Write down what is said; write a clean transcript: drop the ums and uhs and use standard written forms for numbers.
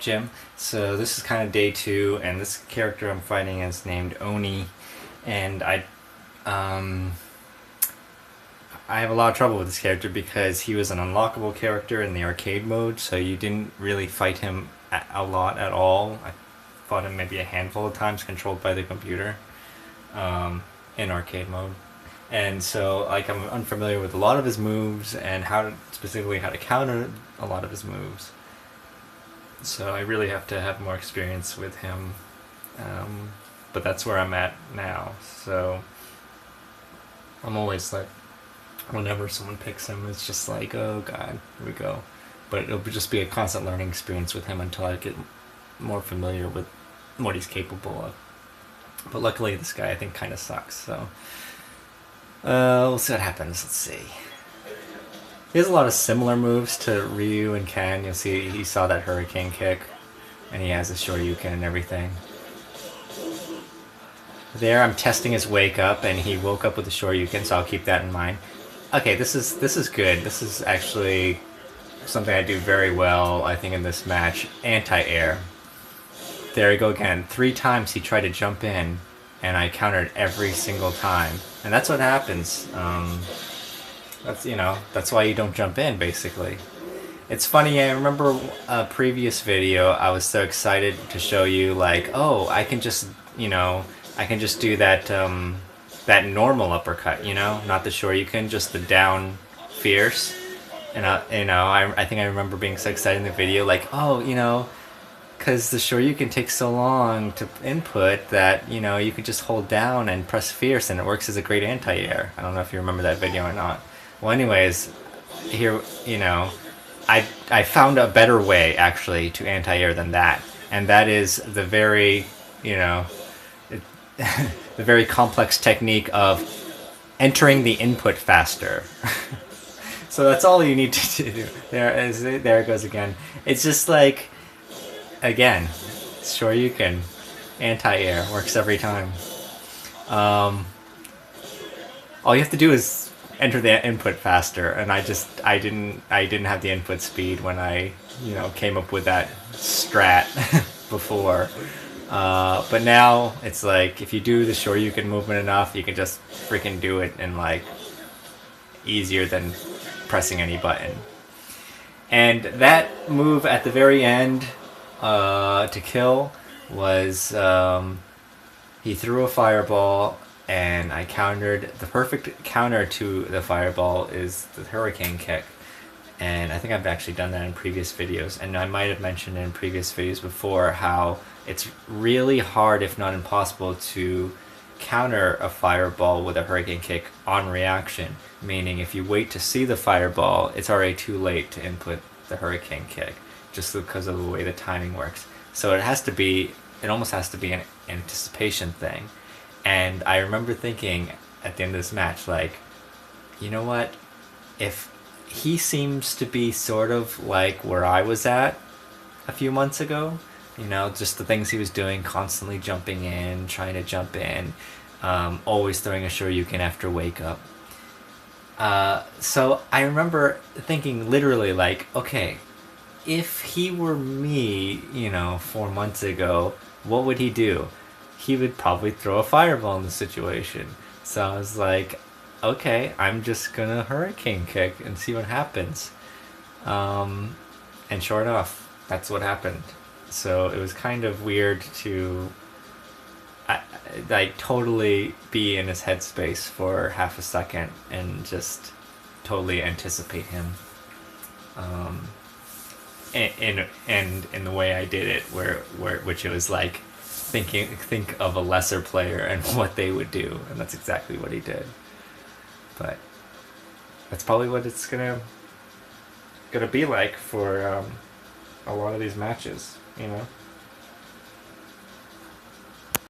Jim. So this is kind of day 2, and this character I'm fighting is named Oni, and um, I have a lot of trouble with this character because he was an unlockable character in the arcade mode, so you didn't really fight him a lot at all. I fought him maybe a handful of times, controlled by the computer, in arcade mode. And so, like, I'm unfamiliar with a lot of his moves and specifically how to counter a lot of his moves. So I really have to have more experience with him. But that's where I'm at now. So I'm always like, whenever someone picks him, it's just like, oh god, here we go. But it'll just be a constant learning experience with him until I get more familiar with what he's capable of. But luckily, this guy I think kind of sucks. So we'll see what happens. Let's see. He has a lot of similar moves to Ryu and Ken. You'll see he saw that Hurricane kick, and he has a Shoryuken and everything. There, I'm testing his wake up, and he woke up with a Shoryuken, so I'll keep that in mind. Okay, this is good. This is actually something I do very well, I think, in this match. Anti-air. There we go again. 3 times he tried to jump in, and I countered every single time. And that's what happens. That's why you don't jump in, basically. It's funny, I remember a previous video, I was so excited to show you, like, oh, I can just do that, that normal uppercut, not the Shoryuken, just the down fierce. And, I think I remember being so excited in the video, like, oh, because the Shoryuken takes so long to input that, you could just hold down and press fierce and it works as a great anti-air. I don't know if you remember that video or not. Well, anyways, here, I found a better way, actually, to anti-air than that. And that is the very, the very complex technique of entering the input faster. So that's all you need to do. There it goes again. It's just like, again, Shoryuken, anti-air, works every time. All you have to do is enter the input faster, and I didn't have the input speed when I came up with that strat before. But now it's like, if you do the Shoryuken movement enough, you can just freaking do it in like easier than pressing any button. And that move at the very end to kill was he threw a fireball, and I countered. The perfect counter to the fireball is the Hurricane kick. And I think I've actually done that in previous videos. And I might have mentioned in previous videos before how it's really hard, if not impossible, to counter a fireball with a Hurricane kick on reaction. Meaning if you wait to see the fireball, it's already too late to input the Hurricane kick, just because of the way the timing works. So it almost has to be an anticipation thing. And I remember thinking at the end of this match, like, you know what? If he seems to be sort of like where I was at a few months ago, just the things he was doing, constantly jumping in, trying to jump in, always throwing a Shoryuken after wake up. So I remember thinking literally, like, okay, if he were me, 4 months ago, what would he do? He would probably throw a fireball in the situation. So I was like, okay, I'm just gonna Hurricane kick and see what happens. And sure enough, that's what happened. So it was kind of weird to totally be in his headspace for half a second and just totally anticipate him. And in the way I did it, which it was like, think of a lesser player and what they would do, and that's exactly what he did. But that's probably what it's gonna be like for a lot of these matches,